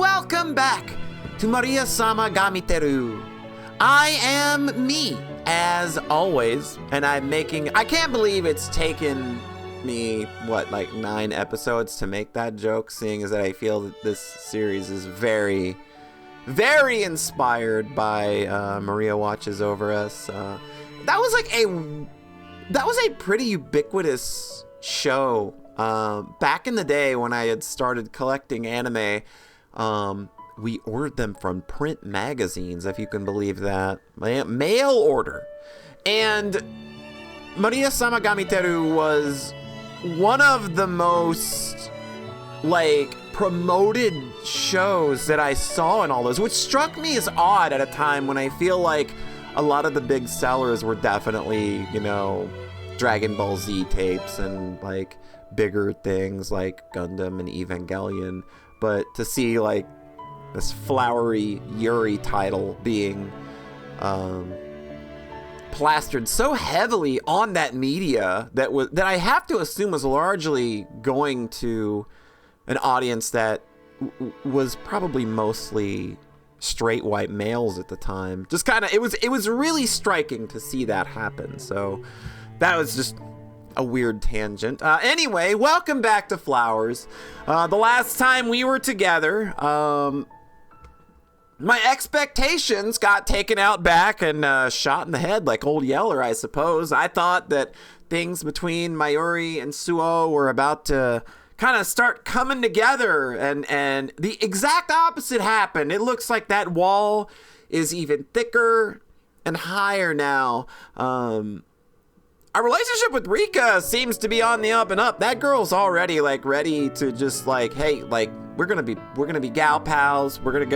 welcome back to Maria-sama ga Miteru. I am me, as always, and I can't believe it's taken me, 9 episodes to make that joke, seeing as that I feel that this series is very, very inspired by Maria Watches Over Us. That was a pretty ubiquitous show. Back in the day when I had started collecting anime, we ordered them from print magazines, if you can believe that. Mail order. And Maria-sama ga Miteru was one of the most, promoted shows that I saw in all those, which struck me as odd at a time when I feel like a lot of the big sellers were definitely, Dragon Ball Z tapes and, bigger things like Gundam and Evangelion. But to see, this flowery Yuri title being plastered so heavily on that media that I have to assume was largely going to an audience that was probably mostly straight white males at the time. Just kind of, it was really striking to see that happen. So that was just a weird tangent. Anyway, welcome back to Flowers. The last time we were together, my expectations got taken out back and shot in the head like old Yeller, I suppose. I thought that things between Mayuri and Suo were about to kind of start coming together, and the exact opposite happened. It looks like that wall is even thicker and higher now. Our relationship with Rika seems to be on the up and up. That girl's already ready to just hey, we're gonna be gal pals. We're gonna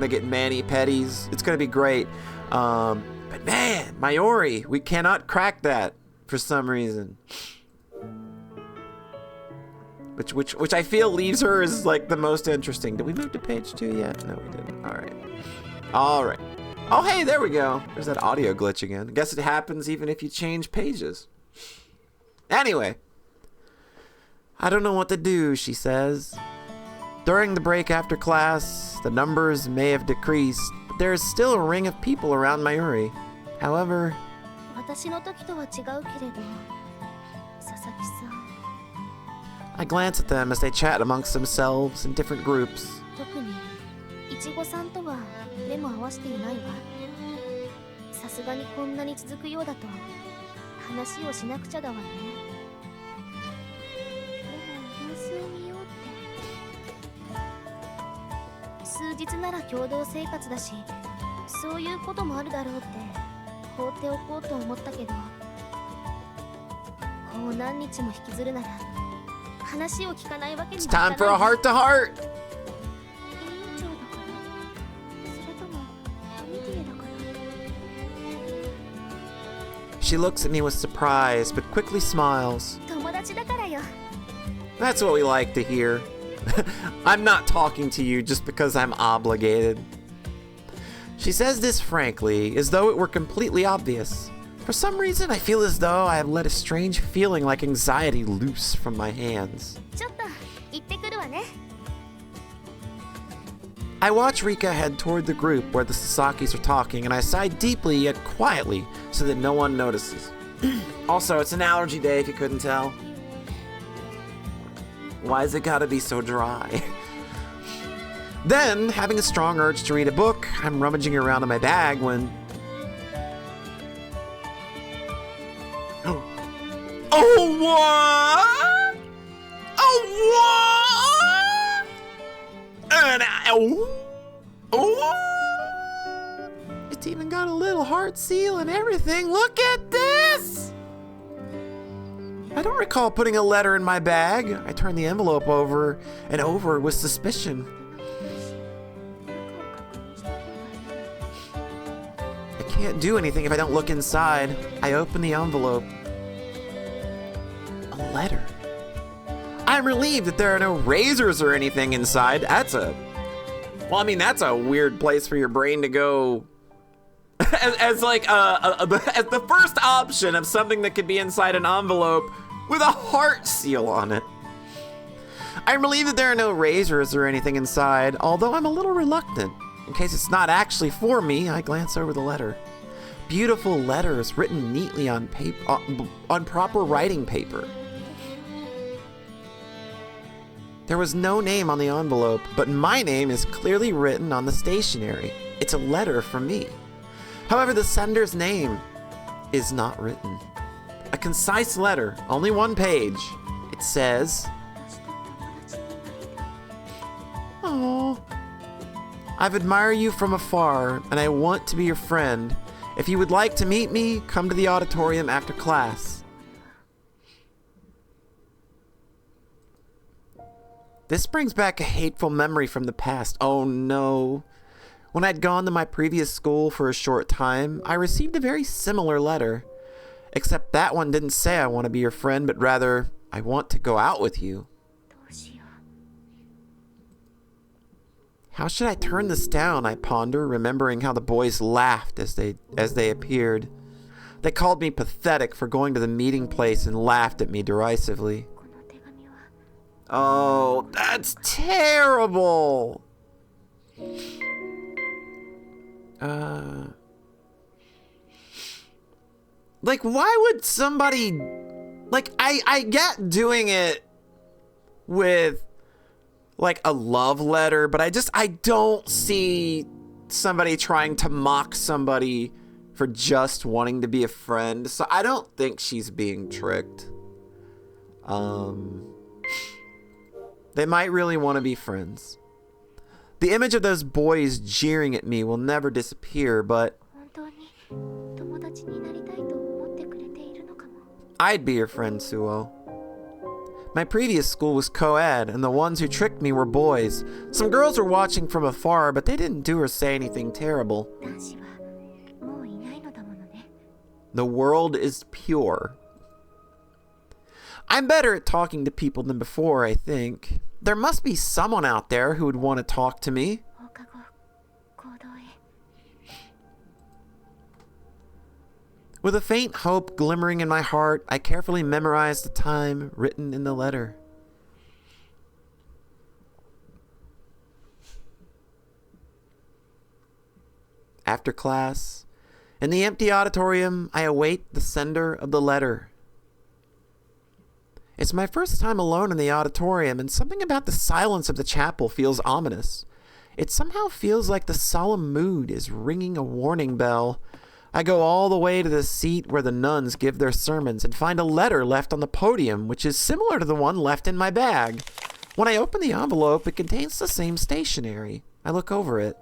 get mani petties. It's gonna be great. But man, Mayuri, we cannot crack that for some reason. Which I feel leaves her as the most interesting. Did we move to page 2 yet? No, we didn't. All right. Oh, hey, there we go. There's that audio glitch again. I guess it happens even if you change pages. Anyway. I don't know what to do, she says. During the break after class, the numbers may have decreased, but there is still a ring of people around Mayuri. However, I glance at them as they chat amongst themselves in different groups. It's time for a heart-to-heart! She looks at me with surprise, but quickly smiles. That's what we like to hear. I'm not talking to you just because I'm obligated. She says this frankly, as though it were completely obvious. For some reason, I feel as though I have let a strange feeling like anxiety loose from my hands. I watch Rika head toward the group where the Sasakis are talking, and I sigh deeply yet quietly so that no one notices. Also, it's an allergy day if you couldn't tell. Why's it gotta be so dry? Then, having a strong urge to read a book, I'm rummaging around in my bag when... Oh, what? Oh, what? And it's even got a little heart seal and everything. Look at this! I don't recall putting a letter in my bag. I turned the envelope over and over with suspicion. I can't do anything if I don't look inside. I open the envelope. A letter. I'm relieved that there are no razors or anything inside. That's a weird place for your brain to go as the first option of something that could be inside an envelope with a heart seal on it. I'm relieved that there are no razors or anything inside, although I'm a little reluctant. In case it's not actually for me, I glance over the letter. Beautiful letters written neatly on paper, on proper writing paper. There was no name on the envelope, but my name is clearly written on the stationery. It's a letter from me. However, the sender's name is not written. A concise letter, only one page. It says, "Oh, I've admired you from afar, and I want to be your friend. If you would like to meet me, come to the auditorium after class." This brings back a hateful memory from the past. Oh no. When I'd gone to my previous school for a short time, I received a very similar letter. Except that one didn't say I want to be your friend, but rather, I want to go out with you. How should I turn this down, I ponder, remembering how the boys laughed as they appeared. They called me pathetic for going to the meeting place and laughed at me derisively. Oh, that's terrible! Like, why would somebody... Like, I get doing it with, like, a love letter, but I don't see somebody trying to mock somebody for just wanting to be a friend. So I don't think she's being tricked. They might really want to be friends. The image of those boys jeering at me will never disappear, but I'd be your friend, Suo. My previous school was co-ed, and the ones who tricked me were boys. Some girls were watching from afar, but they didn't do or say anything terrible. The world is pure. I'm better at talking to people than before, I think. There must be someone out there who would want to talk to me. With a faint hope glimmering in my heart, I carefully memorized the time written in the letter. After class, in the empty auditorium, I await the sender of the letter. It's my first time alone in the auditorium, and something about the silence of the chapel feels ominous. It somehow feels like the solemn mood is ringing a warning bell. I go all the way to the seat where the nuns give their sermons and find a letter left on the podium, which is similar to the one left in my bag. When I open the envelope, it contains the same stationery. I look over it.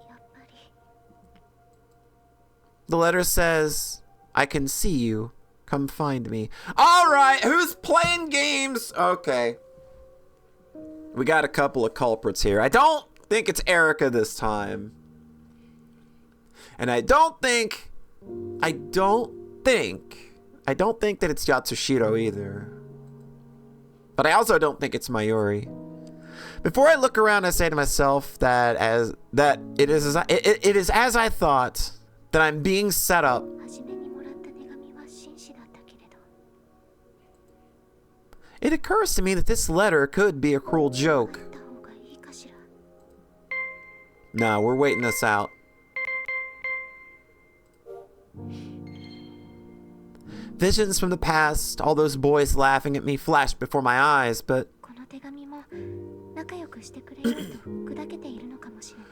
The letter says, "I can see you. Come find me." All right, who's playing games? Okay. We got a couple of culprits here. I don't think it's Erica this time. And I don't think that it's Yatsushiro either. But I also don't think it's Mayuri. Before I look around, I say to myself that it is as I thought, that I'm being set up. It occurs to me that this letter could be a cruel joke. No, we're waiting this out. Visions from the past, all those boys laughing at me flashed before my eyes, but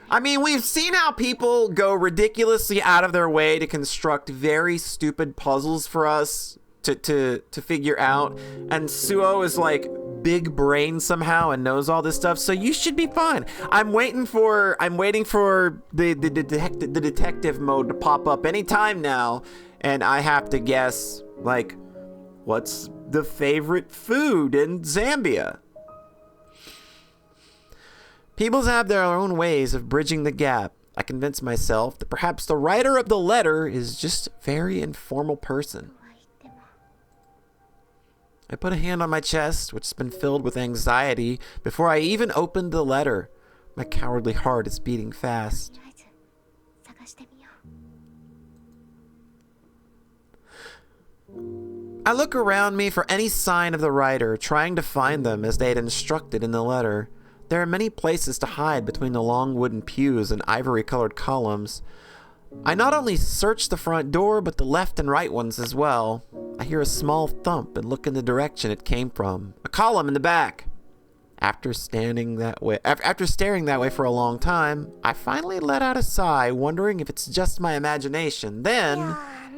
I mean, we've seen how people go ridiculously out of their way to construct very stupid puzzles for us to figure out, and Suo is like big brain somehow and knows all this stuff, so you should be fine. I'm waiting for the detective mode to pop up anytime now, and I have to guess, like, what's the favorite food in Zambia? People have their own ways of bridging the gap. I convince myself that perhaps the writer of the letter is just a very informal person. I put a hand on my chest, which has been filled with anxiety, before I even opened the letter. My cowardly heart is beating fast. I look around me for any sign of the writer, trying to find them as they had instructed in the letter. There are many places to hide between the long wooden pews and ivory-colored columns. I not only search the front door, but the left and right ones as well. I hear a small thump and look in the direction it came from. A column in the back. After staring that way for a long time, I finally let out a sigh, wondering if it's just my imagination. Then...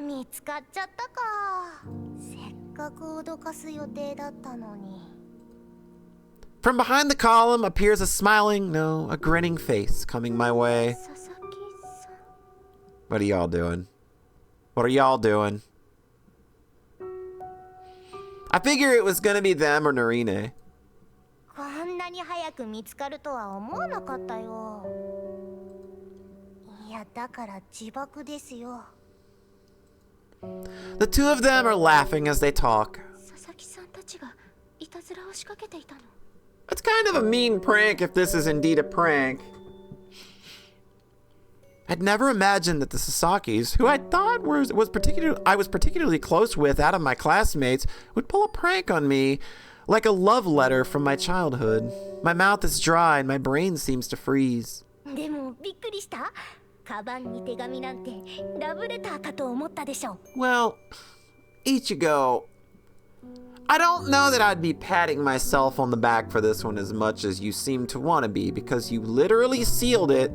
見つかっちゃったか。せっかく脅かす予定だったのに。 From behind the column appears a smiling, no, a grinning face coming my way. What are y'all doing? What are y'all doing? I figure it was gonna be them or Narine. こんなに早く見つかるとは思わなかったよ。いや、だから自爆ですよ。 The two of them are laughing as they talk. 佐々木さんたちがいたずらを仕掛けていたの。 It's kind of a mean prank if this is indeed a prank. I'd never imagined that the Sasakis, who I thought I was particularly close with out of my classmates, would pull a prank on me like a love letter from my childhood. My mouth is dry and my brain seems to freeze. でもびっくりした。カバンに手紙なんてラブレターかと思ったでしょ。 Well, Ichigo, I don't know that I'd be patting myself on the back for this one as much as you seem to want to be, because you literally sealed it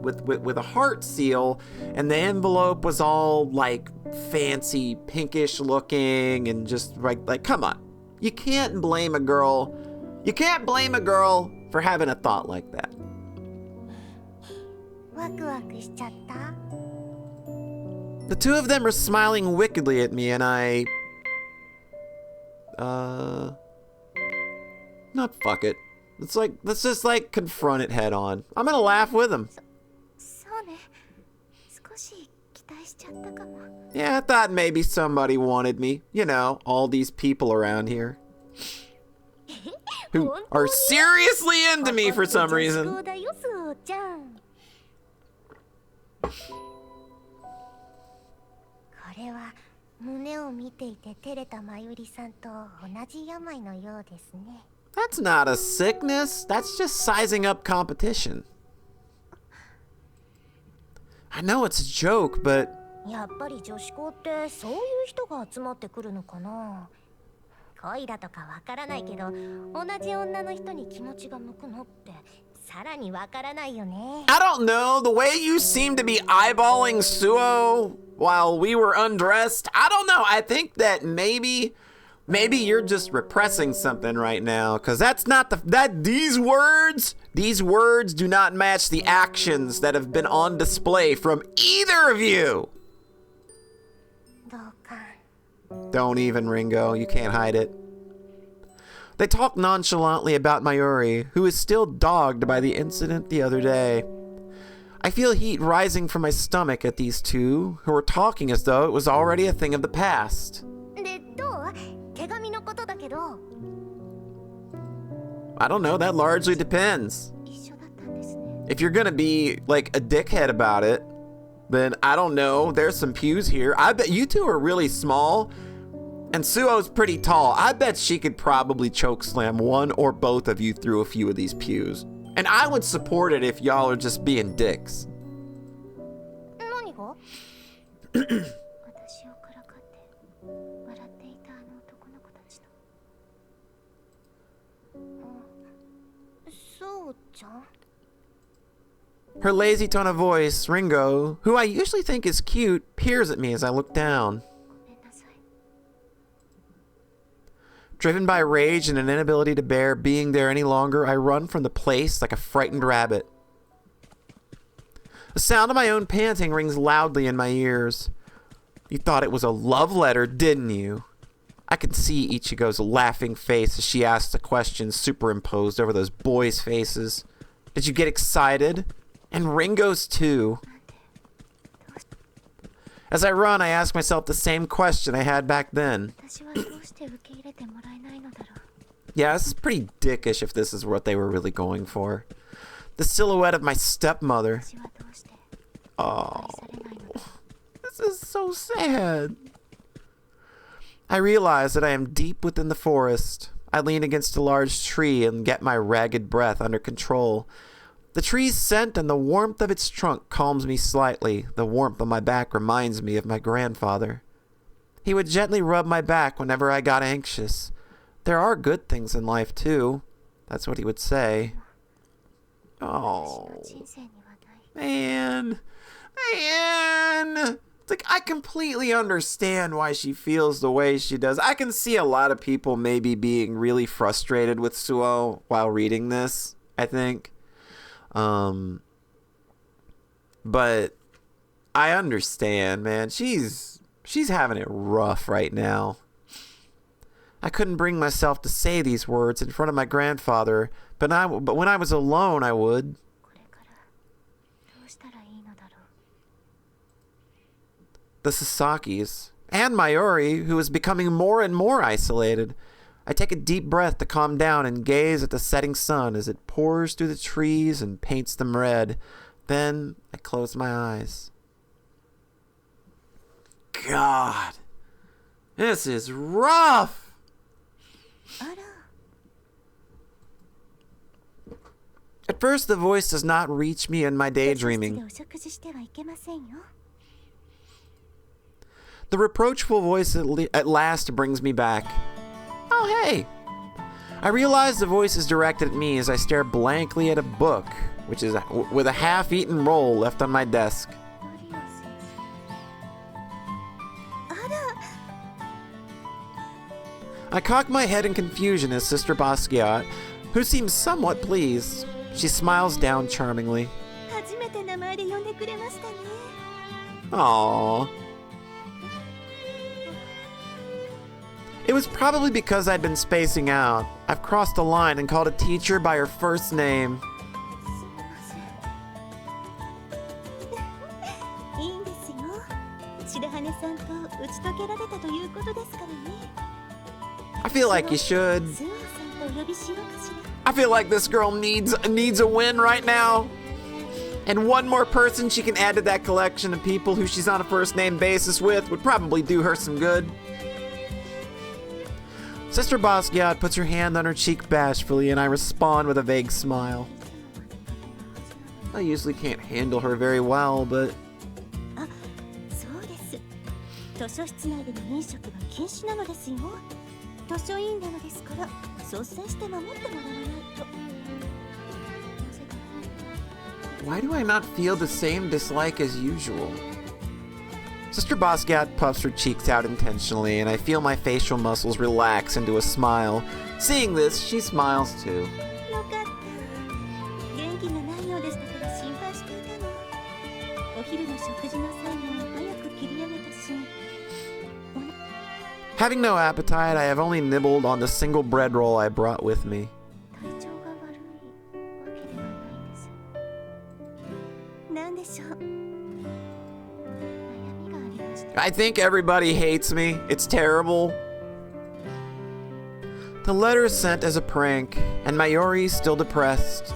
with a heart seal, and the envelope was all like fancy pinkish looking and just like come on. You can't blame a girl. You can't blame a girl for having a thought like that. ワクワクしちゃった。 The two of them are smiling wickedly at me, and I... Not fuck it. Let's just like confront it head on. I'm gonna laugh with them. そうね。少し期待しちゃったかも。 Yeah, I thought maybe somebody wanted me. You know, all these people around here. Who are seriously into me for some reason. これは胸を見ていて照れたまゆりさんと同じ病のようですね。 That's not a sickness. That's just sizing up competition. I know it's a joke, but... やっぱり女子校ってそういう人が集まってくるのかな。恋だとかわからないけど、同じ女の人に気持ちが向くのってさらにわからないよね。 I don't know. The way you seem to be eyeballing Suo while we were undressed. I don't know. I think that maybe you're just repressing something right now, because that's not these words do not match the actions that have been on display from either of you. どうか。 Don't even, Ringo. You can't hide it. They talk nonchalantly about Mayuri, who is still dogged by the incident the other day. I feel heat rising from my stomach at these two, who are talking as though it was already a thing of the past. で、どう？手紙のことだけど。 I don't know, that largely depends. 一緒だったんですね。 If you're gonna be, like, a dickhead about it, then I don't know, there's some pews here. I bet you two are really small, and Suo's pretty tall. I bet she could probably chokeslam one or both of you through a few of these pews. And I would support it if y'all are just being dicks. 何が？私をからかって笑っていたあの男の子たちの。そうちゃん？ Her lazy tone of voice, Ringo, who I usually think is cute, peers at me as I look down. ごめんなさい。 Driven by rage and an inability to bear being there any longer, I run from the place like a frightened rabbit. The sound of my own panting rings loudly in my ears. You thought it was a love letter, didn't you? I can see Ichigo's laughing face as she asks the question superimposed over those boys' faces. Did you get excited? And Ringo's too. As I run, I ask myself the same question I had back then. Yeah, this is pretty dickish if this is what they were really going for. The silhouette of my stepmother. Oh, this is so sad. I realize that I am deep within the forest. I lean against a large tree and get my ragged breath under control. The tree's scent and the warmth of its trunk calms me slightly. The warmth on my back reminds me of my grandfather. He would gently rub my back whenever I got anxious. There are good things in life, too. That's what he would say. Oh, man. It's like, I completely understand why she feels the way she does. I can see a lot of people maybe being really frustrated with Suo while reading this, I think. But I understand, man. She's having it rough right now. I couldn't bring myself to say these words in front of my grandfather, but when I was alone, I would. The Sasakis, and Mayuri, who is becoming more and more isolated. I take a deep breath to calm down and gaze at the setting sun as it pours through the trees and paints them red. Then I close my eyes. God, this is rough. At first, the voice does not reach me in my daydreaming. The reproachful voice at last brings me back. Oh, hey! I realize the voice is directed at me as I stare blankly at a book, which is with a half-eaten roll left on my desk. I cock my head in confusion as Sister Basquiat, who seems somewhat pleased. She smiles down charmingly. Aww. It was probably because I'd been spacing out. I've crossed a line and called a teacher by her first name. I feel like you should. I feel like this girl needs a win right now. And one more person she can add to that collection of people who she's on a first name basis with would probably do her some good. Sister Basquiat puts her hand on her cheek bashfully, and I respond with a vague smile. I usually can't handle her very well, but... Why do I not feel the same dislike as usual? Sister Basquiat puffs her cheeks out intentionally, and I feel my facial muscles relax into a smile. Seeing this, she smiles too. Having no appetite, I have only nibbled on the single bread roll I brought with me. I think everybody hates me. It's terrible. The letter is sent as a prank, and Mayuri's still depressed.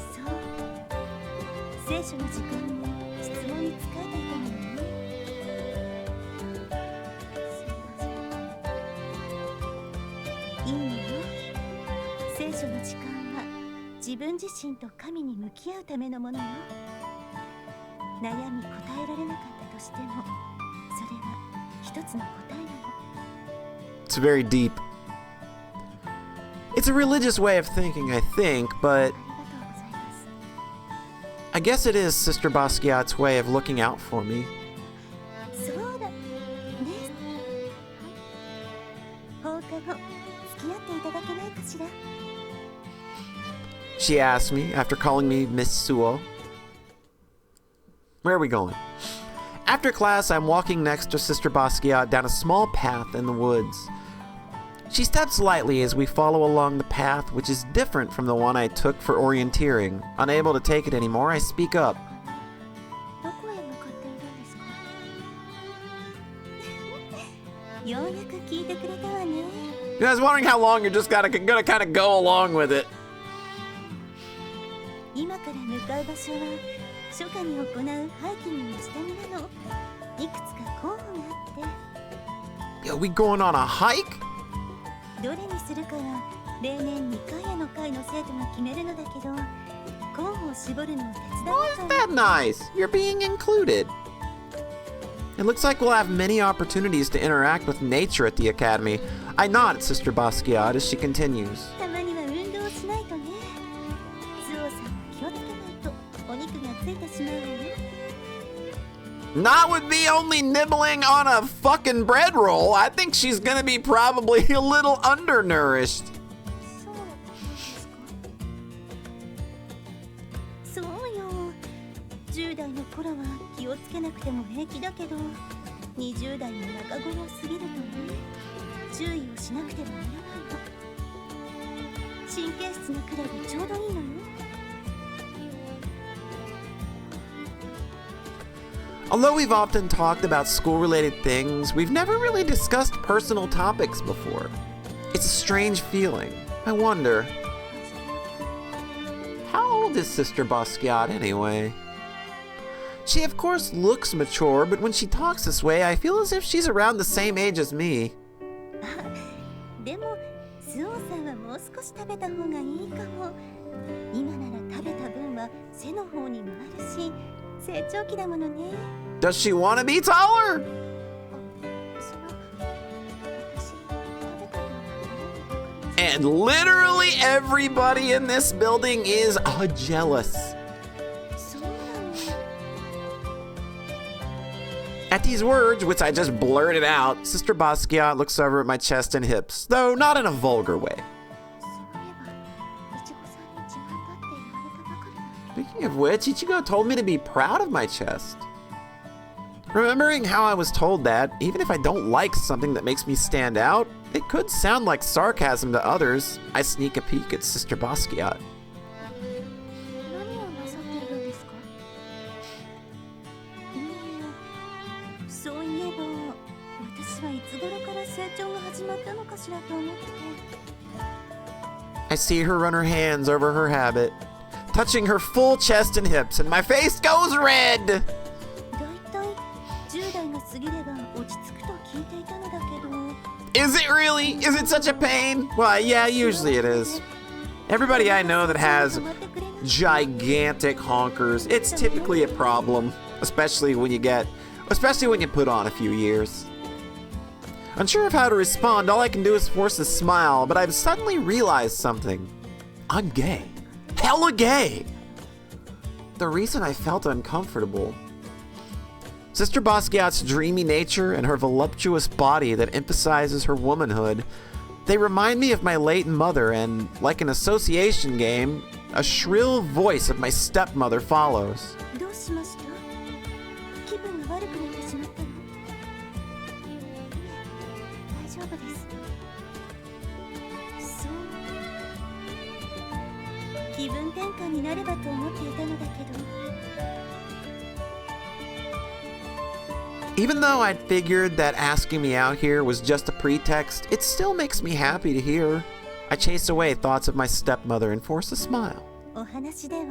It's very deep. It's a religious way of thinking, I think, but I guess it is Sister Basquiat's way of looking out for me. She asked me after calling me Miss Suo. Where are we going? After class, I'm walking next to Sister Basquiat down a small path in the woods. She steps lightly as we follow along the path, which is different from the one I took for orienteering. Unable to take it anymore, I speak up. I was wondering how long you're just gonna kind of go along with it. Yo, we going on a hike? どれにするかは例年2回の会の生徒が決めるのだけど、候補を絞るのを手伝 Oh, う isn't that nice? You're being included. It looks like we'll have many opportunities to interact with nature at the academy. I nod at Sister Basquiat as she continues. たまには運動しないとね。ズオさんも気をつけないとお肉がついてしまうわよ。 Not with me only nibbling on a fucking bread roll. I think she's gonna be probably a little undernourished. そうよ。10代の頃は気をつけなくても平気だけど、20代の中頃を過ぎるとね、注意をしなくてはならないの。神経質なくらいでちょうどいいのよ。 Although we've often talked about school-related things, we've never really discussed personal topics before. It's a strange feeling. I wonder, how old is Sister Basquiat anyway? She of course looks mature, but when she talks this way, I feel as if she's around the same age as me. でも、スオさんはもう少し食べた方がいいかも。今なら食べた分は背の方にもあるし、成長期だものね。 Does she want to be taller? その、私、食べた分は And literally everybody in this building is jealous. そうなの。 At these words, which I just blurted out, Sister Basquiat looks over at my chest and hips, though not in a vulgar way. そういえば、いちごさんに自慢だって言われたばかりなの。 Speaking of which, Ichigo told me to be proud of my chest. Remembering how I was told that, even if I don't like something that makes me stand out, it could sound like sarcasm to others, I sneak a peek at Sister Basquiat. 何をなさっているんですか？そういえば、私はいつ頃から成長が始まったのかしらと思ってて。 I see her run her hands over her habit, touching her full chest and hips, and my face goes red! だいたい10代が過ぎれば落ち着くと聞いていたのだけど。 Is it really? Is it such a pain? Well, yeah, usually it is. Everybody I know that has gigantic honkers, it's typically a problem, especially when you put on a few years. Unsure of how to respond, all I can do is force a smile, but I've suddenly realized something. I'm gay. Hella gay! The reason I felt uncomfortable. Sister Basquiat's dreamy nature and her voluptuous body that emphasizes her womanhood, they remind me of my late mother, and like an association game, a shrill voice of my stepmother follows. どうしました？気分が悪くなってしまったの？大丈夫です。そう。気分転換になればと思っていたのだけど。 Even though I'd figured that asking me out here was just a pretext, it still makes me happy to hear. I chase away thoughts of my stepmother and force a smile. お話では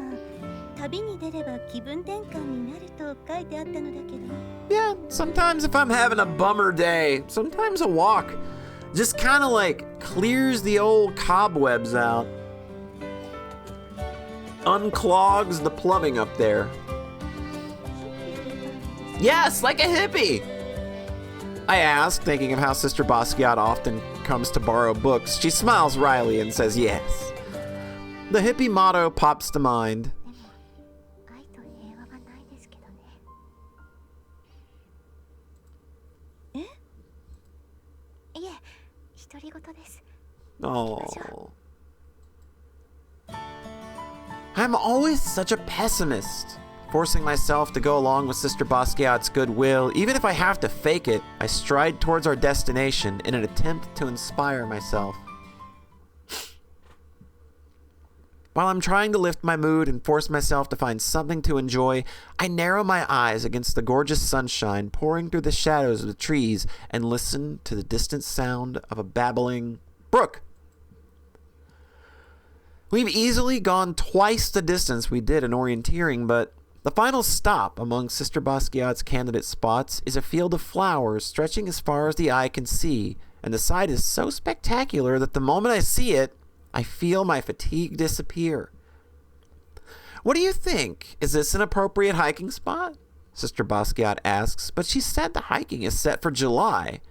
旅に出れば気分転換になると書いてあったのだけど。 Yeah, sometimes if I'm having a bummer day, sometimes a walk just kind of like clears the old cobwebs out. Unclogs the plumbing up there. Yes, like a hippie! I ask, thinking of how Sister Basquiat often comes to borrow books. She smiles wryly and says yes. The hippie motto pops to mind. でも愛と平和はないですけどね。え？いえ、独り言です。 Oh. I'm always such a pessimist. Forcing myself to go along with Sister Basquiat's goodwill, even if I have to fake it, I stride towards our destination in an attempt to inspire myself. While I'm trying to lift my mood and force myself to find something to enjoy, I narrow my eyes against the gorgeous sunshine pouring through the shadows of the trees and listen to the distant sound of a babbling brook. We've easily gone twice the distance we did in orienteering, but The final stop among Sister Basquiat's candidate spots is a field of flowers stretching as far as the eye can see, and the sight is so spectacular that the moment I see it, I feel my fatigue disappear. What do you think? Is this an appropriate hiking spot? Sister Basquiat asks, but she said the hiking is set for July.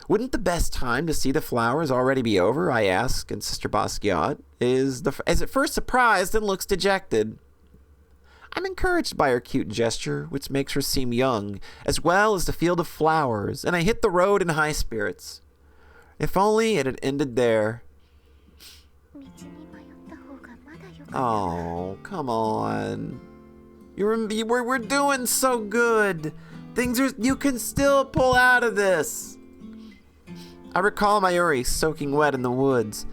Wouldn't the best time to see the flowers already be over? I ask, and Sister Basquiat is at first surprised and looks dejected. I'm encouraged by her cute gesture, which makes her seem young, as well as the field of flowers, and I hit the road in high spirits. If only it had ended there. Oh, come on. We're doing so good. You can still pull out of this. I recall Mayuri soaking wet in the woods.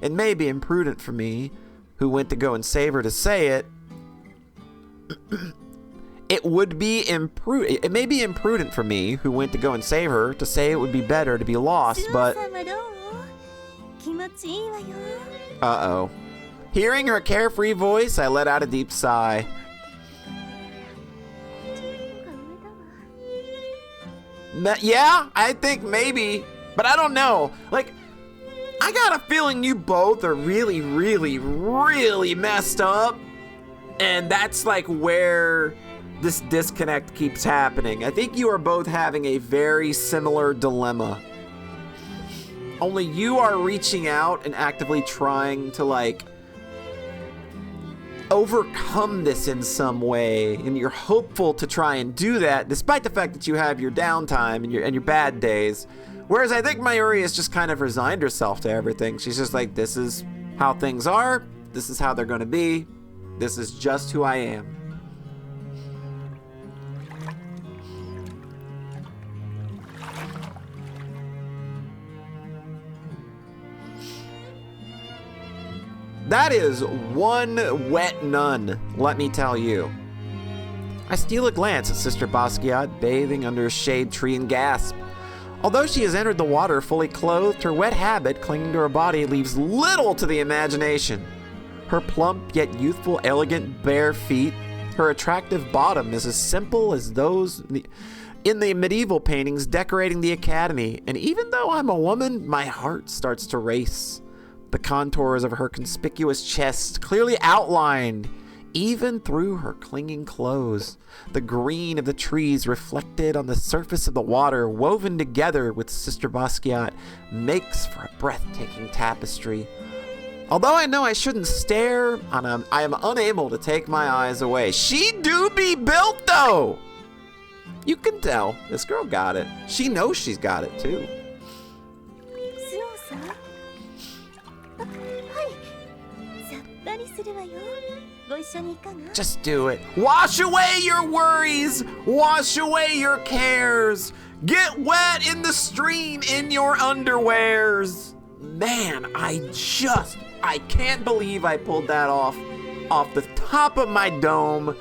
It may be imprudent for me, who went to go and save her, to say it. It may be imprudent for me, who went to go and save her, to say it would be better to be lost, but... Uh-oh. Hearing her carefree voice, I let out a deep sigh. Yeah, I think maybe, but I don't know. Like, I got a feeling you both are really, really, really messed up. And that's like where this disconnect keeps happening. I think you are both having a very similar dilemma. Only you are reaching out and actively trying to like overcome this in some way, and you're hopeful to try and do that despite the fact that you have your downtime and your bad days. Whereas I think Mayuri has just kind of resigned herself to everything. She's just like, this is how things are, this is how they're going to be, this is just who I am. That is one wet nun, let me tell you. I steal a glance at Sister Basquiat bathing under a shade tree and gasp. Although she has entered the water fully clothed, her wet habit clinging to her body leaves little to the imagination. Her plump yet youthful, elegant, bare feet, her attractive bottom is as simple as those in the medieval paintings decorating the academy, and even though I'm a woman, my heart starts to race. The contours of her conspicuous chest clearly outlined, even through her clinging clothes. The green of the trees reflected on the surface of the water, woven together with Sister Basquiat, makes for a breathtaking tapestry. Although I know I shouldn't stare, I am unable to take my eyes away. She do be built, though! You can tell. This girl got it. She knows she's got it, too. Just do it. Wash away your worries. Wash away your cares. Get wet in the stream in your underwears. Man, I can't believe I pulled that off the top of my dome.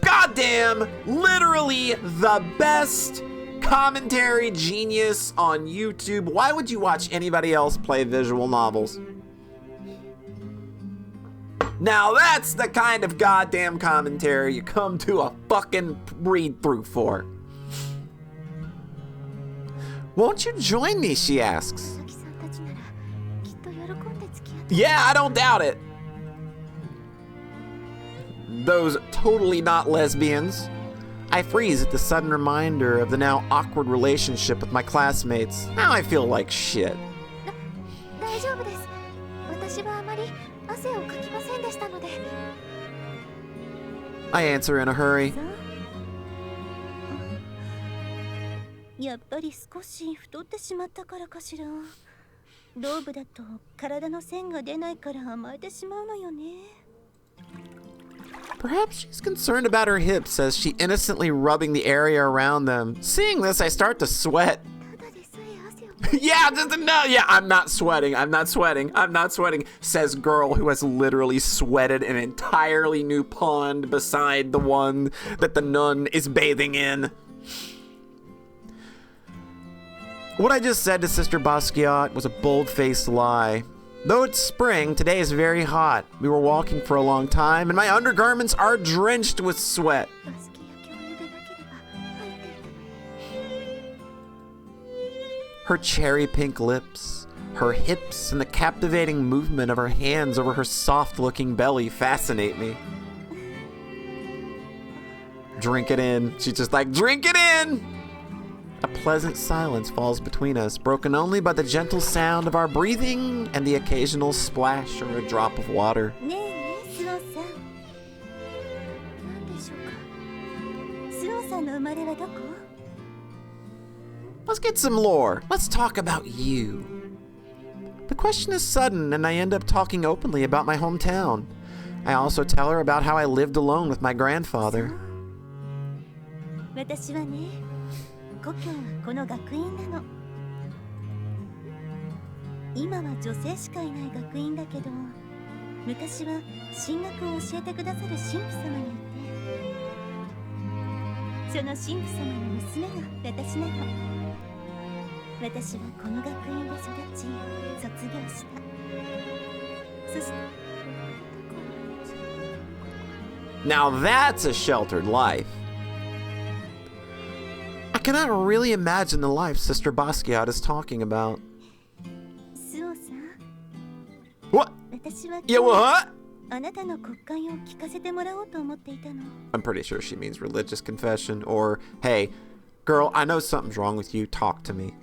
Goddamn, literally the best commentary genius on YouTube. Why would you watch anybody else play visual novels? Now that's the kind of goddamn commentary you come to a fucking read-through for. Won't you join me, she asks. Yeah, I don't doubt it. Those totally not lesbians. I freeze at the sudden reminder of the now awkward relationship with my classmates. Now I feel like shit. I answer in a hurry. やっぱり少し太ってしまったからかしら。ローブだと体の線が出ないから甘えてしまうのよね。 Perhaps she's concerned about her hips as she innocently rubbing the area around them. Seeing this, I start to sweat. Yeah, I'm not sweating, says girl who has literally sweated an entirely new pond beside the one that the nun is bathing in. What I just said to Sister Basquiat was a bold-faced lie. Though it's spring, today is very hot. We were walking for a long time, and my undergarments are drenched with sweat. バスケや共有でなければ入っていたのに。 Her cherry pink lips, her hips, and the captivating movement of her hands over her soft-looking belly fascinate me. Drink it in. She's just like, drink it in! A pleasant silence falls between us, broken only by the gentle sound of our breathing and the occasional splash or a drop of water. ねえねえスオンさん。何でしょうか。スオンさんの生まれはどこ？ Let's get some lore. Let's talk about you. The question is sudden, and I end up talking openly about my hometown. I also tell her about how I lived alone with my grandfather. 私はね、故郷はこの学院なの。今は女性しかいない学院だけど、昔は進学を教えてくださる神父様がいて、その神父様の娘が私なの。私はこの学院で育ち、卒業した。そして Now that's a sheltered life. I cannot really imagine the life Sister Basquiat is talking about. スオさん、 What? 私は Yeah, what? あなたの国会を聞かせてもらおうと思っていたの。 I'm pretty sure she means religious confession or, hey, girl, I know something's wrong with you. Talk to me.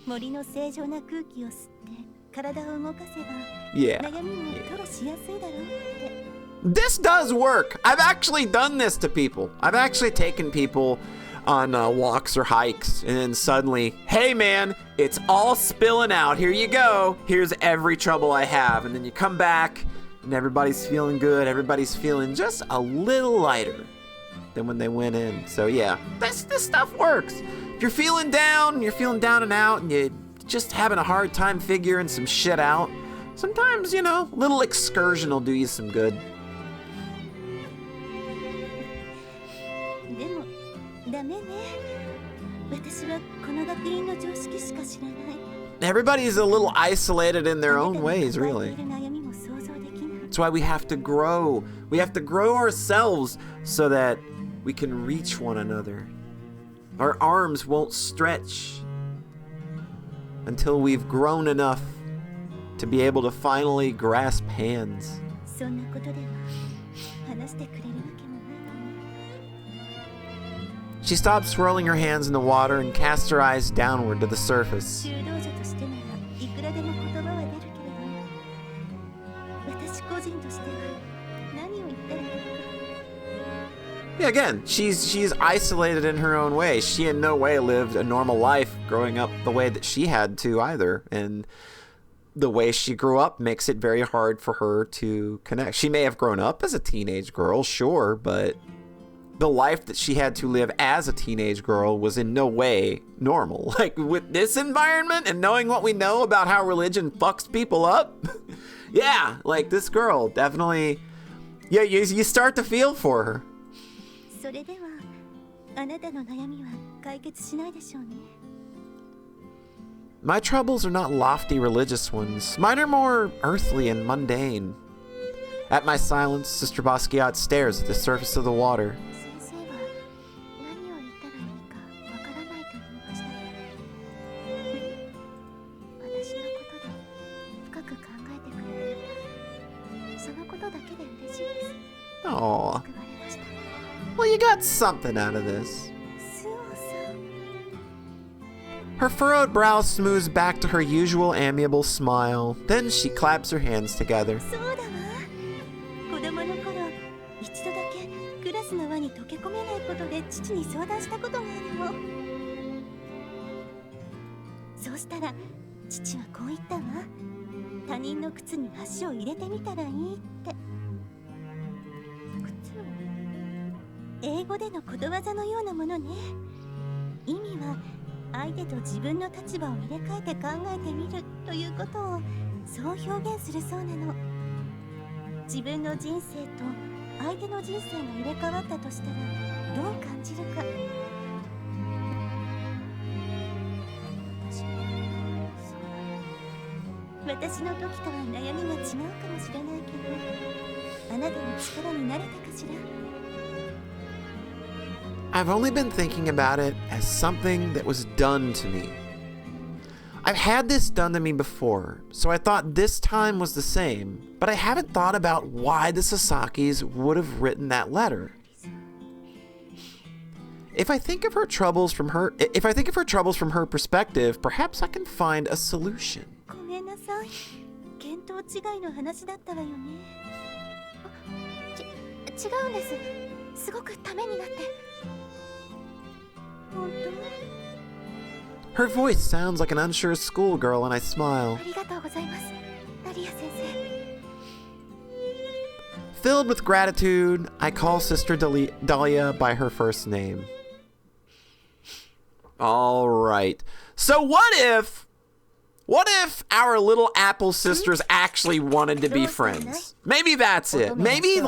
森の正常な空気を吸って体を動かせば Yeah. 悩みも吐露しやすいだろうって。 This does work. I've actually done this to people. I've actually taken people on walks or hikes, and then suddenly, hey man, it's all spilling out. Here you go. Here's every trouble I have. And then you come back, and everybody's feeling good. Everybody's feeling just a little lighter than when they went in. So yeah, this stuff works. If you're feeling down and out, and you're just having a hard time figuring some shit out, sometimes, you know, a little excursion will do you some good. でもダメね。私はこの学院の常識しか知らない。 Everybody's a little isolated in their own ways, あなたの really. 抱えている悩みも想像できない。 That's why we have to grow. We have to grow ourselves so that we can reach one another. Our arms won't stretch until we've grown enough to be able to finally grasp hands. そんなことでは話してくれるわけもないわね。 She stops swirling her hands in the water and casts her eyes downward to the surface. 修道女としてならいくらでも言葉は出るけれど、私個人としては何を言ったらいいのか。 Yeah, again, she's isolated in her own way. She in no way lived a normal life growing up the way that she had to either. And the way she grew up makes it very hard for her to connect. She may have grown up as a teenage girl, sure, but the life that she had to live as a teenage girl was in no way normal. Like with this environment and knowing what we know about how religion fucks people up, yeah, like this girl definitely, yeah, you start to feel for her. それではあなたの悩みは解決しないでしょうね。 My troubles are not lofty religious ones. Mine are more earthly and mundane. At my silence, Sister Basquiat stares at the surface of the water. 先生は何を言ったらいいかわからないと言いましたけど、私のことで深く考えてくれていた。そのことだけで嬉しいです。 Aww. 救われました。 Well, you got something out of this. スオさん、 Her furrowed brow smooths back to her usual amiable smile. Then she claps her hands together. そうだわ。子供の頃、一度だけクラスの輪に溶け込めないことで父に相談したことがあるの。そうしたら父はこう言ったわ。他人の靴に足を入れてみたらいいって。靴を？英語でのことわざのようなものね。意味は相手と自分の立場を入れ替えて考えてみるということをそう表現するそうなの。自分の人生と相手の人生が入れ替わったとしたらどう感じるか。私もそう。私の時とは悩みが違うかもしれないけど、あなたの力になれたかしら。 I've only been thinking about it as something that was done to me. I've had this done to me before, so I thought this time was the same, but I haven't thought about why the Sasakis would have written that letter. If I think of her troubles from her perspective, perhaps I can find a solution. ごめんなさい。見当違いの話だったわよね。違うんです。すごくためになって。本当？ Her voice sounds like an unsure schoolgirl, and I smile. ありがとうございます。ダリア先生。 Filled with gratitude, I call Sister Dahlia by her first name. All right. So what if our little apple sisters actually wanted to be friends? Maybe that's it. Maybe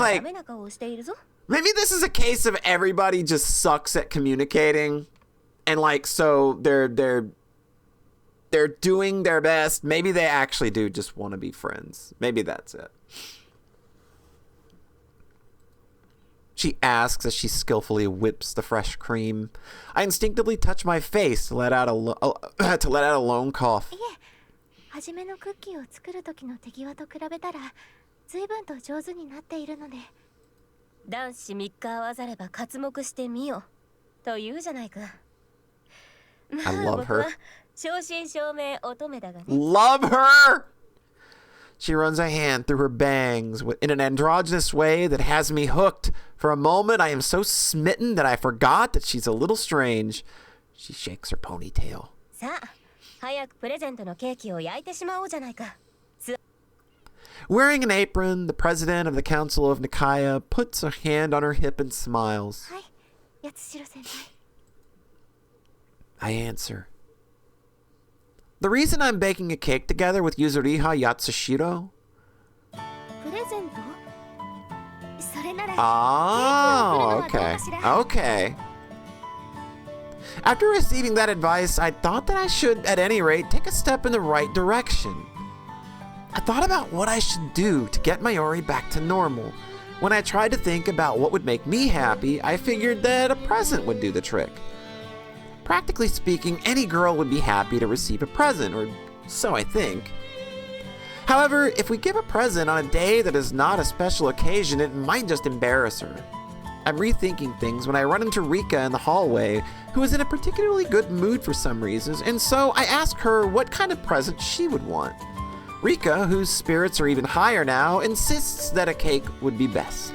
this is a case of everybody just sucks at communicating, and so they're doing their best. Maybe they actually do just want to be friends. Maybe that's it. She asks as she skillfully whips the fresh cream. I instinctively touch my face to let out a lone cough. いえ、初めのクッキーを作る時の手際と比べたら、随分と上手になっているので。男子3日合わざれば刮目してみよと言うじゃないか。I love her. 正真正銘乙女だがね。Love her! She runs a hand through her bangs in an androgynous way that has me hooked. For a moment, I am so smitten that I forgot that she's a little strange. She shakes her ponytail. さあ、早くプレゼントのケーキを焼いてしまおうじゃないか。Wearing an apron, the president of the Council of Nikaya puts a hand on her hip and smiles. はい、八代先輩。I answer. The reason I'm baking a cake together with Yuzuriha Yatsushiro? プレゼント？それなら。 Oh, okay. Okay. After receiving that advice, I thought that I should, at any rate, take a step in the right direction. I thought about what I should do to get Mayuri back to normal. When I tried to think about what would make me happy, I figured that a present would do the trick. Practically speaking, any girl would be happy to receive a present, or so I think. However, if we give a present on a day that is not a special occasion, it might just embarrass her. I'm rethinking things when I run into Rika in the hallway, who is in a particularly good mood for some reasons, and so I ask her what kind of present she would want. Rika, whose spirits are even higher now, insists that a cake would be best.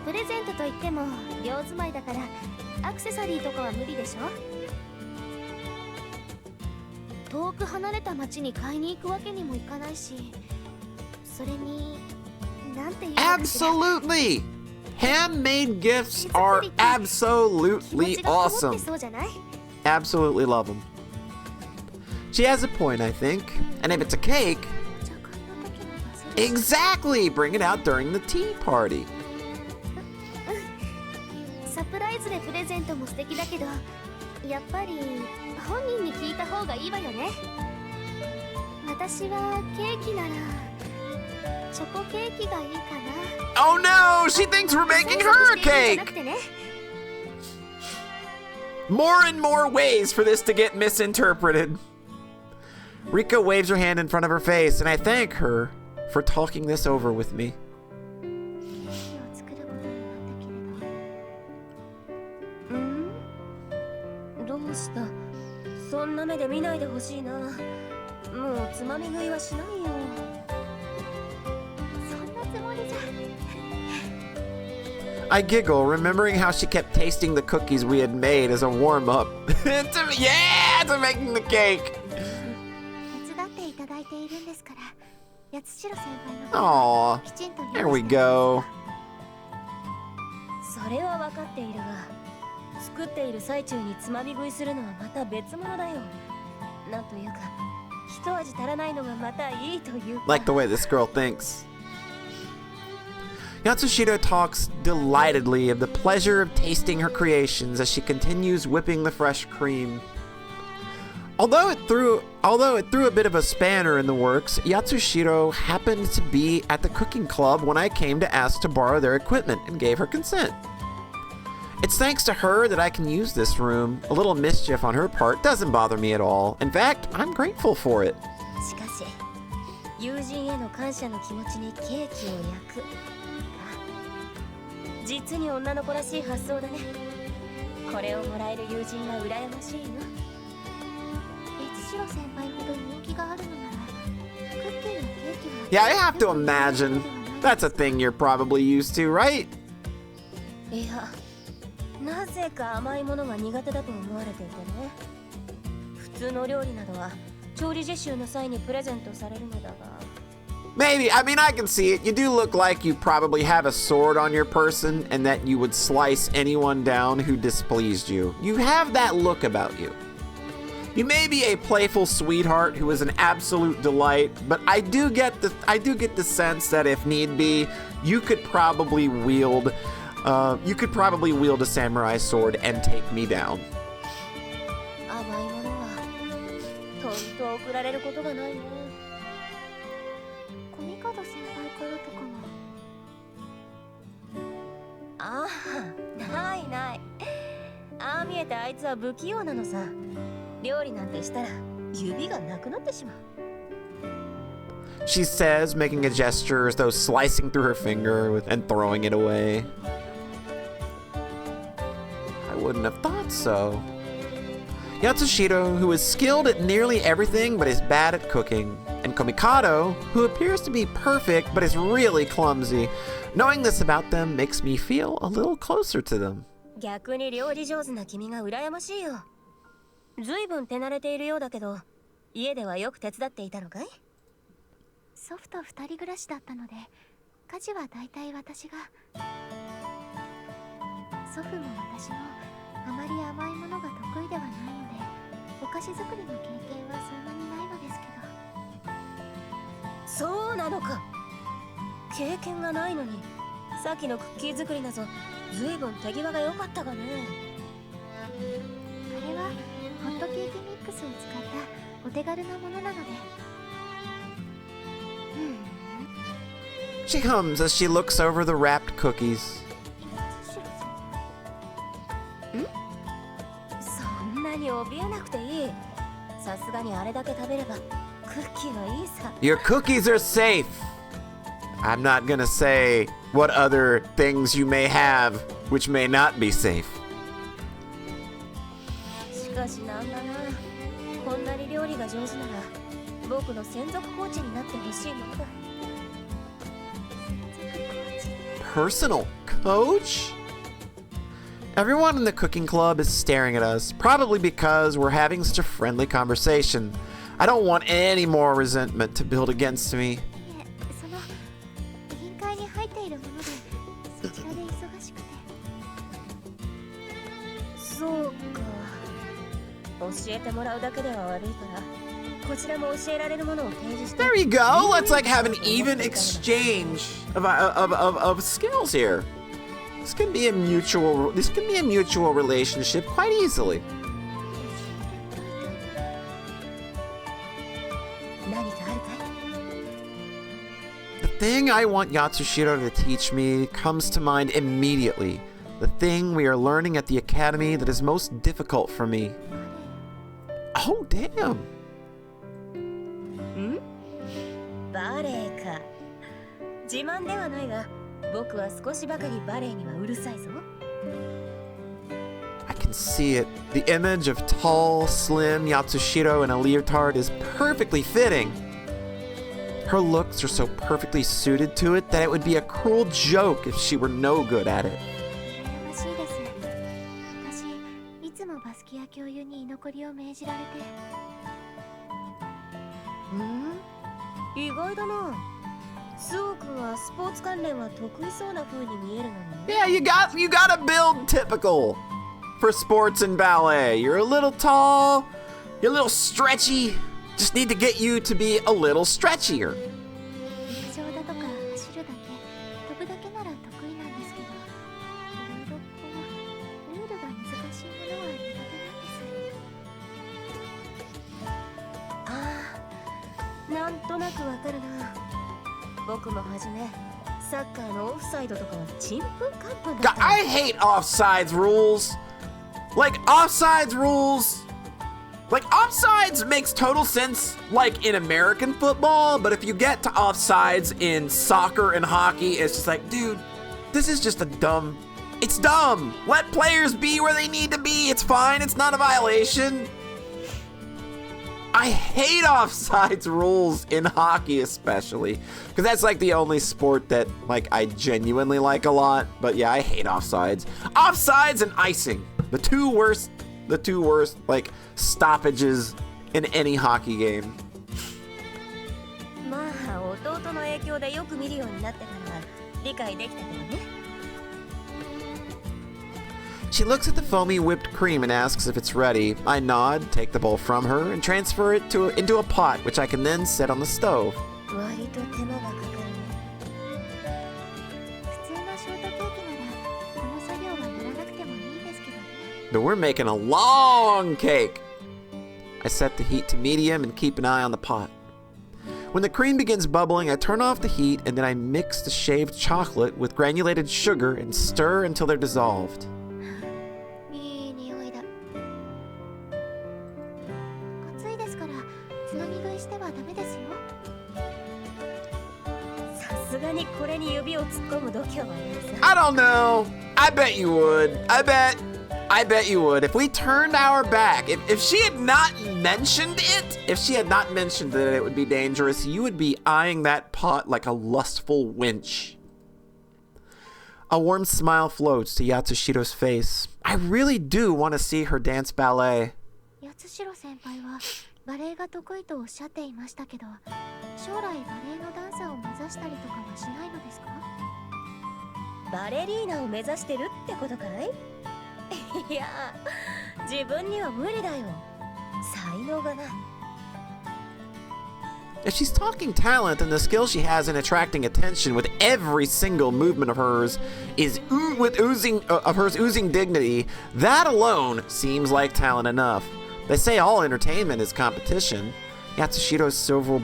プレゼントといっても両住まいだからアクセサリーとかは無理でしょ。遠く離れた町に買いに行くわけにもいかないし、それになんていうか。 Absolutely! Handmade gifts are absolutely awesome. Absolutely love them. She has a point, I think. And if it's a cake, exactly! Bring it out during the tea party. サプライズでプレゼントも素敵だけど、やっぱり本人に聞いた方がいいわよね。私はケーキならチョコケーキがいいかな。 Oh no! She thinks we're making her a cake! More and more ways for this to get misinterpreted. Rika waves her hand in front of her face, and I thank her for talking this over with me. そんな目で見ないでほしいな。もうつまみ食いはしないよ。そんなつもりじゃ。I giggle, remembering how she kept tasting the cookies we had made as a warm-up. to making the cake. 手伝っていただいているんですから、八代先輩の。 Aw, there we go. それは分かっているが。作っている最中につまみ食いするのはまた別物だよ。なんというか、一味足らないのがまたいいというか。 Like the way this girl thinks. Yatsushiro talks delightedly of the pleasure of tasting her creations as she continues whipping the fresh cream. Although it threw a bit of a spanner in the works, Yatsushiro happened to be at the cooking club when I came to ask to borrow their equipment and gave her consent. It's thanks to her that I can use this room. A little mischief on her part doesn't bother me at all. In fact, I'm grateful for it. しかし、友人への感謝の気持ちにケーキを焼く。実に女の子らしい発想だね。これをもらえる友人が羨ましいよ。越代先輩ほど人気があるのなら、クッキーやケーキは。Yeah, I have to imagine. That's a thing you're probably used to, right? いや、なぜか甘いものが苦手だと思われていてね。普通の料理などは調理実習の際にプレゼントされるのだが。Maybe. I mean, I can see it. You do look like you probably have a sword on your person and that you would slice anyone down who displeased you. You have that look about you. You may be a playful sweetheart who is an absolute delight, but I do get the sense that if need be, you could probably wield a samurai sword and take me down. 甘いものはとんと送られることがないね。コミカド先輩からとかな。ああ、ないない。ああ見えてあいつは不器用なのさ。料理なんてしたら指がなくなってしまう。She says, making a gesture as though slicing through her finger and throwing it away. I wouldn't have thought so. Yatsushiro, who is skilled at nearly everything but is bad at cooking, and Komikado, who appears to be perfect but is really clumsy. Knowing this about them makes me feel a little closer to them. 逆に料理上手な君が羨ましいよ。ずいぶん手慣れているようだけど、家ではよく手伝っていたのかい？祖父と二人暮らしだったので、家事は大体私が。祖父も私もあまり甘いものが得意ではないので、お菓子作りの経験はそんなにないのですけど。そうなのか。経験がないのに、さっきのクッキー作りなど、ずいぶん手際が良かったがね。あれはホットケーキミックスを使ったお手軽なものなので。She hums as she looks over the wrapped cookies. そんなに怯えなくていい。さすがにあれだけ食べればクッキーはいいさ。Your cookies are safe. I'm not gonna say what other things you may have which may not be safe. しかしなんだな。こんなに料理が上手なら僕の専属コーチになってほしいものだ。Personal coach? Everyone in the cooking club is staring at us, probably because we're having such a friendly conversation. I don't want any more resentment to build against me. その委員会に入っているものでそちらで忙しくて。そうか。教えてもらうだけでは悪いからこちらも教えられるものを提示して。 There you go. Let's like have an even exchange of skills here. This can be a mutual relationship quite easily. 何かあるかい？ The thing I want Yatsushiro to teach me comes to mind immediately. The thing we are learning at the academy that is most difficult for me. Oh, damn. バレエか。自慢ではないが、僕は少しばかりバレエにはうるさいぞ。I can see it. The image of tall, slim Yatsushiro in a leotard is perfectly fitting. Her looks are so perfectly suited to it that it would be a cruel joke if she were no good at it. 羨ましいです。私、いつもバスキア教諭に居残りを命じられて。意外だな。スオ君はスポーツ関連は得意そうな風に見えるのに。Yeah, you gotta build typical for sports and ballet. You're a little tall, you're a little stretchy. Just need to get you to be a little stretchier. 陸上だとか走るだけ、飛ぶだけならなんとなくわかるな。僕もはじめサッカーのオフサイドとかはちんぷんかんぷんだった。 I hate offsides rules. Like offsides rules. Like offsides makes total sense like in American football, but if you get to offsides in soccer and hockey, it's just like, dude, this is just it's dumb. Let players be where they need to be. It's fine. It's not a violation. I hate offsides rules in hockey especially, because that's like the only sport that like I genuinely like a lot. But yeah, I hate offsides. Offsides and icing, the two worst like stoppages in any hockey game. まあ弟の影響でよく見るようになってから理解できたけどね。 She looks at the foamy whipped cream and asks if it's ready. I nod, take the bowl from her, and transfer it into a pot, which I can then set on the stove. 割と手間がかかるね。普通のショートケーキならこの作業はやらなくてもいいですけどね。 But we're making a long cake. I set the heat to medium and keep an eye on the pot. When the cream begins bubbling, I turn off the heat and then I mix the shaved chocolate with granulated sugar and stir until they're dissolved. いい匂いだ。熱いですからつまみ食いしてはダメですよ。さすがにこれに指を突っ込む度胸はありません。 I don't know. I bet you would. I bet you would. If we turned our back, if she had not mentioned it, if she had not mentioned that it would be dangerous, you would be eyeing that pot like a lustful wench. A warm smile floats to Yatsushiro's face. I really do want to see her dance ballet. 八代先輩はバレエが得意とおっしゃっていましたけど、将来バレエのダンサーを目指したりとかはしないのですか？バレリーナを目指してるってことかい？いや、自分には無理だよ。才能がない。 If she's talking talent, then the skill she has in attracting attention with every single movement of hers oozing dignity, that alone seems like talent enough. They say all entertainment is competition. Yatsushiro's silver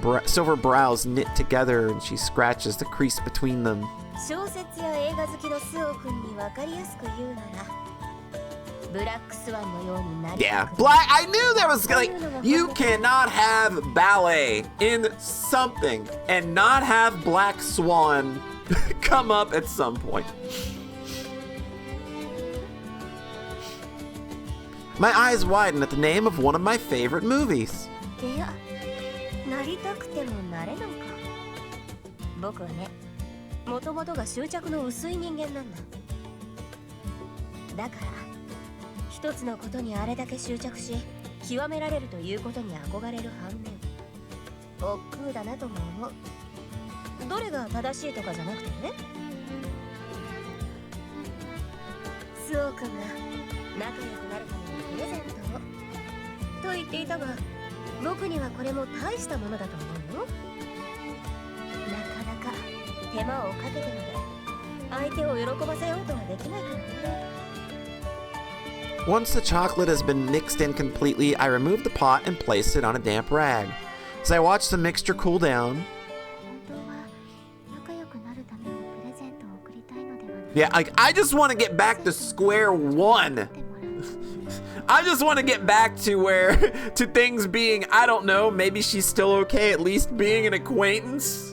brows knit together and she scratches the crease between them. 小説や映画好きのスオ君に分かりやすく言うなら、ブラックスワンのようになり。 Yeah, black. I knew there was like you cannot have ballet in something and not have Black Swan come up at some point. My eyes widen at the name of one of my favorite movies. いや、なりたくてもなれないか。僕はね、もともとが執着の薄い人間なんだ。だから。 一つのことにあれだけ執着し極められるということに憧れる反面億劫だなとも思う。どれが正しいとかじゃなくてね。スオ君が仲良くなるためにプレゼントをと言っていたが、僕にはこれも大したものだと思うよ。なかなか手間をかけてまで相手を喜ばせようとはできないからね。 Once the chocolate has been mixed in completely, I remove the pot and place it on a damp rag. As I watch the mixture cool down, yeah, I just want to get back to square one. I just want to get back to to things being, I don't know, maybe she's still okay, at least being an acquaintance.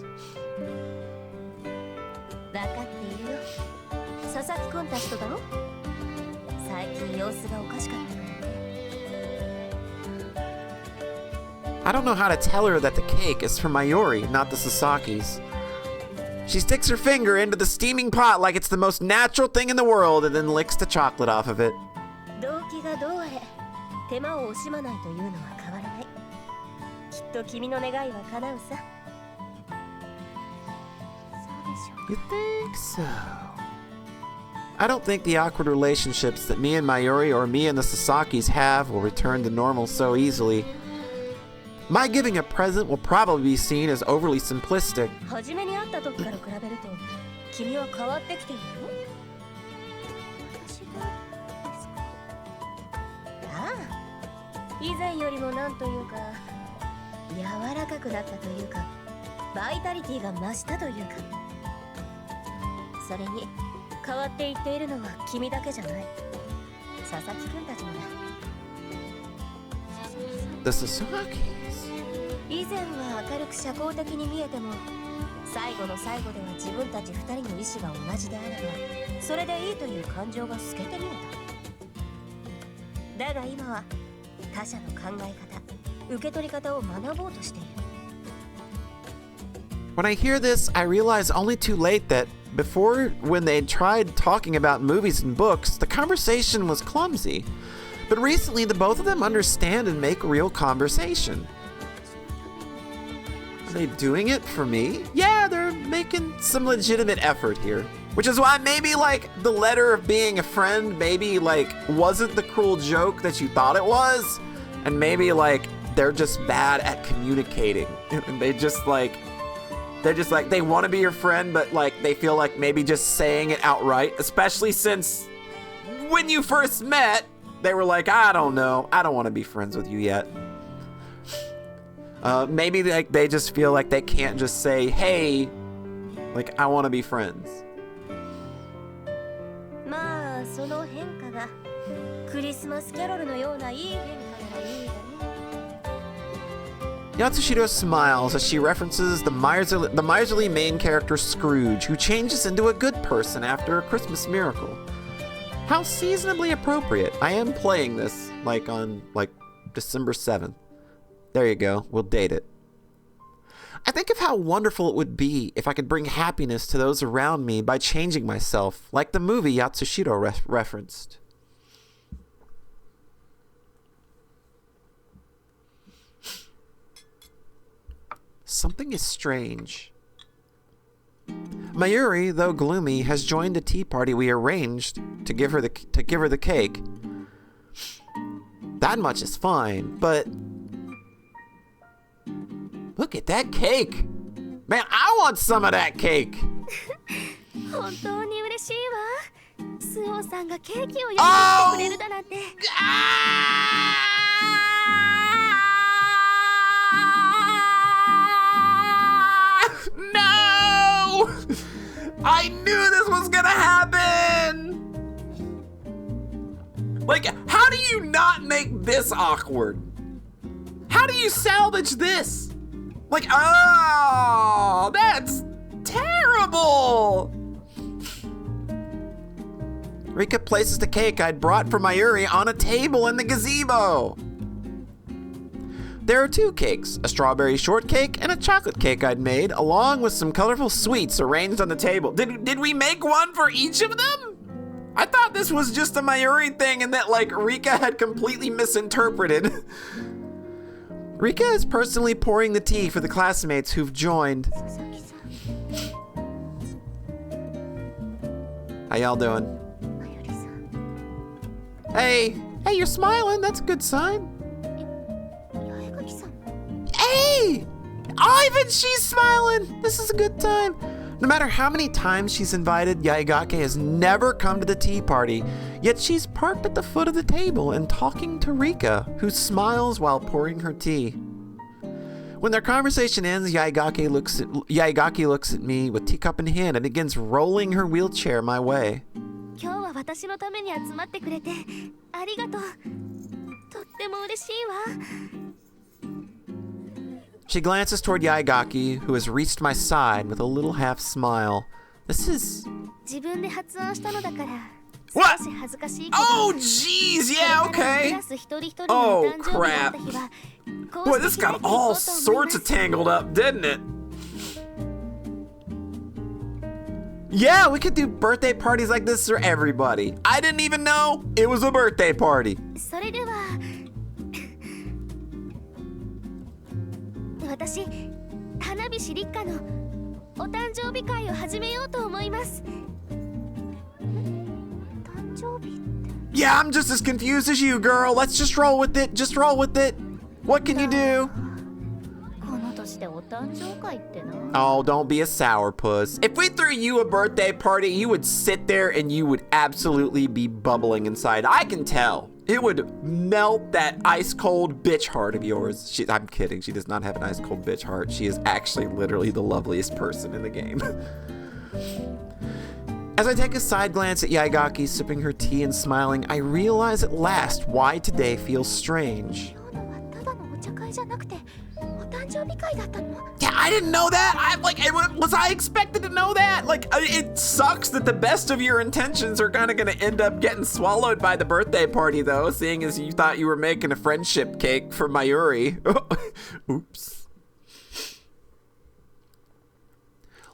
I don't know how to tell her that the cake is from Mayuri, not the Sasaki's. She sticks her finger into the steaming pot like it's the most natural thing in the world and then licks the chocolate off of it. You think so? I don't think the awkward relationships that me and Mayuri or me and the Sasaki's have will return to normal so easily. My giving a present will probably be seen as overly simplistic. 柔らかくなったというか、バイタリティが増したというか。それに変わっていっているのは君だけじゃない。佐々木くんたちもだ。The Sasakis. 以前は明るく社交的に見えても、最後の最後では自分たち2人の意志が同じであればそれでいいという感情が透けて見えた。だが今は他者の考え方、受け取り方を学ぼうとしている。 When I hear this, I realize only too late that before, when they tried talking about movies and books, the conversation was clumsy. But recently, the both of them understand and make real conversation. Are they doing it for me? Yeah, they're making some legitimate effort here. Which is why maybe, like, the letter of being a friend maybe, like, wasn't the cruel joke that you thought it was. And maybe, like, they're just bad at communicating. And they just, like, they want to be your friend, but, like, they feel like maybe just saying it outright. Especially since when you first met, they were like, I don't know. I don't want to be friends with you yet. Maybe like they just feel like they can't just say, hey, like, I want to be friends. まあその変化がクリスマスキャロルのようないい変化ならいいだね。 Yatsushiro smiles as she references the miserly main character Scrooge, who changes into a good person after a Christmas miracle. How seasonably appropriate. I am playing this like on December 7th. There you go. We'll date it. I think of how wonderful it would be if I could bring happiness to those around me by changing myself, like the movie Yatsushiro referenced. Something is strange. Mayuri, though gloomy, has joined the tea party we arranged to give her the cake. That much is fine, but look at that cake. Man, I want some of that cake. 本当に嬉しいわ。スオさんがケーキを用意してくれるだなんて。No! I knew this was gonna happen! Like, how do you not make this awkward? How do you salvage this? Like, oh, that's terrible! Rika places the cake I'd brought for Mayuri on a table in the gazebo. There are two cakes, a strawberry shortcake and a chocolate cake I'd made, along with some colorful sweets arranged on the table. Did we make one for each of them? I thought this was just a Mayuri thing and that, like, Rika had completely misinterpreted. Rika is personally pouring the tea for the classmates who've joined. How y'all doing? Hey, you're smiling. That's a good sign. Hey! Ivan, she's smiling! This is a good time. No matter how many times she's invited, Yaigake has never come to the tea party, yet she's parked at the foot of the table and talking to Rika, who smiles while pouring her tea. When their conversation ends, Yaigake looks at me with teacup in hand and begins rolling her wheelchair my way. 今日は私のために集まってくれてありがとう。とっても嬉しいわ。 She glances toward Yaigaki, who has reached my side with a little half smile. This is... 自分で発音したのだから。 What? 少し恥ずかしいけど。 Oh, jeez, yeah, okay. Oh, crap. Boy, this got all sorts of tangled up, didn't it? Yeah, we could do birthday parties like this for everybody. I didn't even know it was a birthday party. それでは私、花火師立花のお誕生日会を始めようと思います。誕生日って Yeah, I'm just as confused as you, girl. Let's just roll with it. Just roll with it. What can you do? この年でお誕生会ってな。 Oh, don't be a sourpuss. If we threw you a birthday party, you would sit there and you would absolutely be bubbling inside. I can tell. It would melt that ice cold bitch heart of yours. I'm kidding. She does not have an ice cold bitch heart. She is actually literally the loveliest person in the game. As I take a side glance at Yaigaki sipping her tea and smiling, I realize at last why today feels strange. Yeah, I didn't know that. Was I expected to know that? It sucks that the best of your intentions are kind of going to end up getting swallowed by the birthday party, though, seeing as you thought you were making a friendship cake for Mayuri. Oops.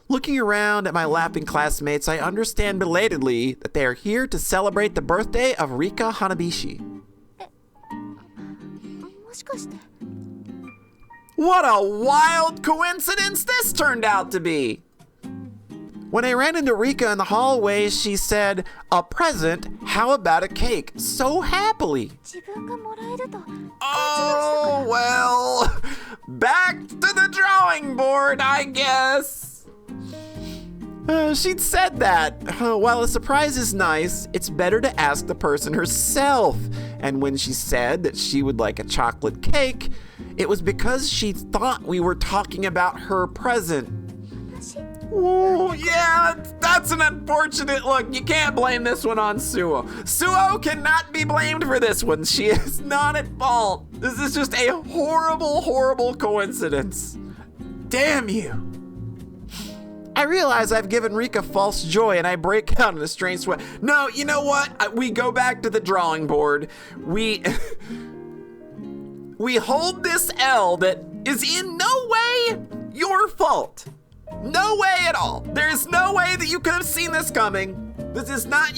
Looking around at my laughing classmates, I understand belatedly that they are here to celebrate the birthday of Rika Hanabishi. What a wild coincidence this turned out to be! When I ran into Rika in the hallway, she said, "A present? How about a cake?" So happily. Oh, well, back to the drawing board, I guess. She'd said that. While a surprise is nice, it's better to ask the person herself. And when she said that she would like a chocolate cake, it was because she thought we were talking about her present. Oh, yeah, that's an unfortunate look. You can't blame this one on Suo. Suo cannot be blamed for this one. She is not at fault. This is just a horrible, horrible coincidence. Damn you. I realize I've given Rika false joy and I break out in a strange sweat. No, you know what? We go back to the drawing board. We hold this L that is in no way your fault. No way at all. There's no way that you could have seen this coming. This is not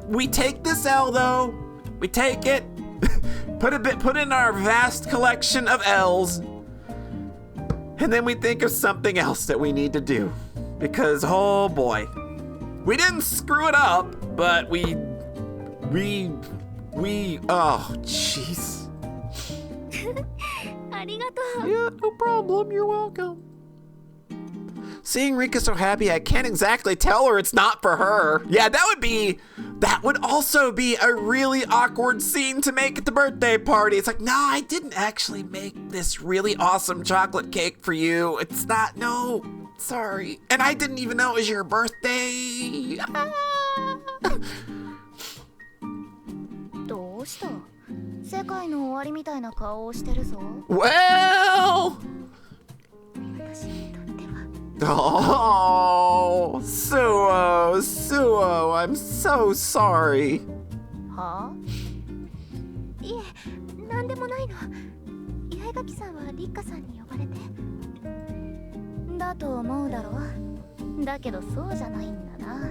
we take this L though. We take it, put in our vast collection of L's, and then we think of something else that we need to do. Because, oh boy, we didn't screw it up, but we, oh, jeez. Yeah, no problem, you're welcome. Seeing Rika so happy, I can't exactly tell her it's not for her. Yeah, that would also be a really awkward scene to make at the birthday party. It's like, no, I didn't actually make this really awesome chocolate cake for you. It's not, no. Sorry. And I didn't even know it was your birthday. Well. Oh, Suo, I'm so sorry. Huh? いえ、なんでもないの。八重垣さんはリッカさんに呼ばれて。だと思うだろう。だけどそうじゃないんだな。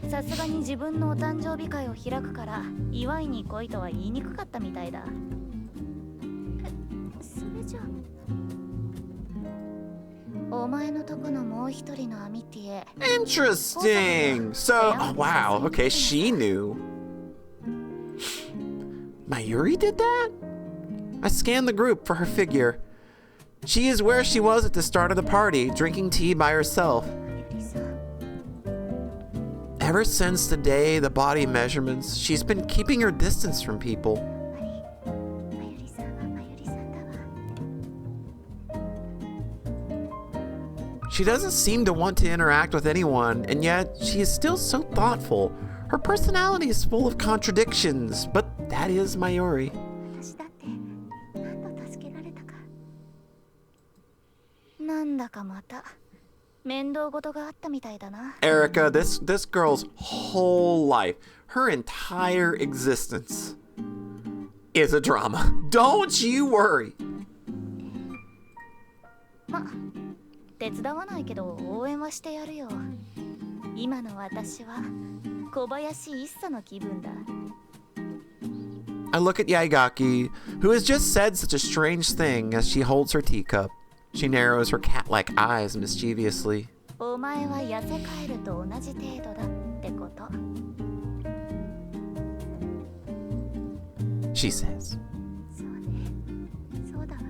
さすがに自分のお誕生日会を開くから祝いに来いとは言いにくかったみたいだ。それじゃ。お前のとこのもう一人のアミティエ。Interesting. So, oh, wow. Okay, she knew. Mayuri did that? I scanned the group for her figure. She is where she was at the start of the party, drinking tea by herself. Ever since the day the body measurements, she's been keeping her distance from people. She doesn't seem to want to interact with anyone, and yet she is still so thoughtful. Her personality is full of contradictions, but that is Mayuri. Erica, this girl's whole life, her entire existence, is a drama. Don't you worry. 手伝わないけど応援はしてやるよ。今の私は小林一茶の気分だ。I look at Yaigaki, who has just said such a strange thing as she holds her teacup. She narrows her cat-like eyes mischievously. お前は痩せカエルと同じ程度だってこと。She says. そうね。そうだわ。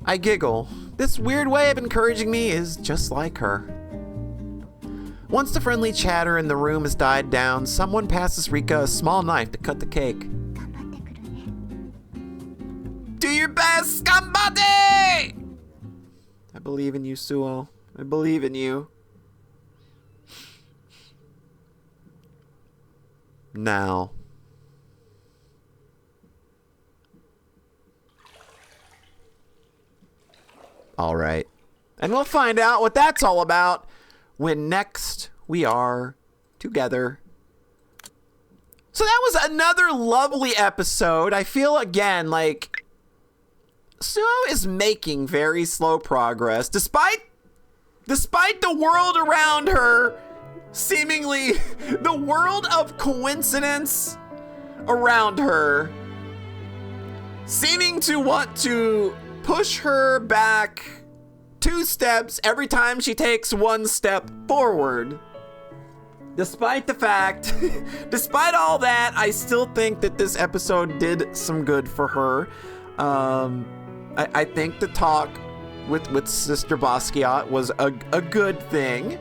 I giggle. This weird way of encouraging me is just like her. Once the friendly chatter in the room has died down, someone passes Rika a small knife to cut the cake. 頑張ってくるね。 Do your best, ganbate! I believe in you, Suo. I believe in you. Now. All right. And we'll find out what that's all about when next we are together. So that was another lovely episode. I feel again like Suo is making very slow progress despite the world around her seemingly the world of coincidence around her seeming to want to push her back 2 steps every time she takes 1 step forward. Despite the fact, despite all that, I still think that this episode did some good for her. I think the talk with Sister Basquiat was a good thing.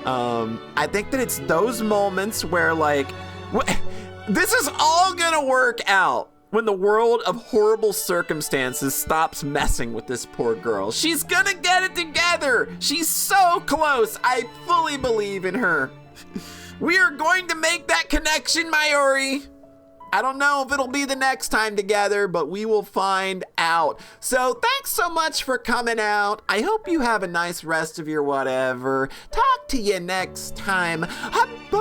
I think that it's those moments where like, this is all gonna work out when the world of horrible circumstances stops messing with this poor girl. She's gonna get it together. She's so close. I fully believe in her. We are going to make that connection, Mayuri. I don't know if it'll be the next time together, but we will find out. So thanks so much for coming out. I hope you have a nice rest of your whatever. Talk to you next time. Bye.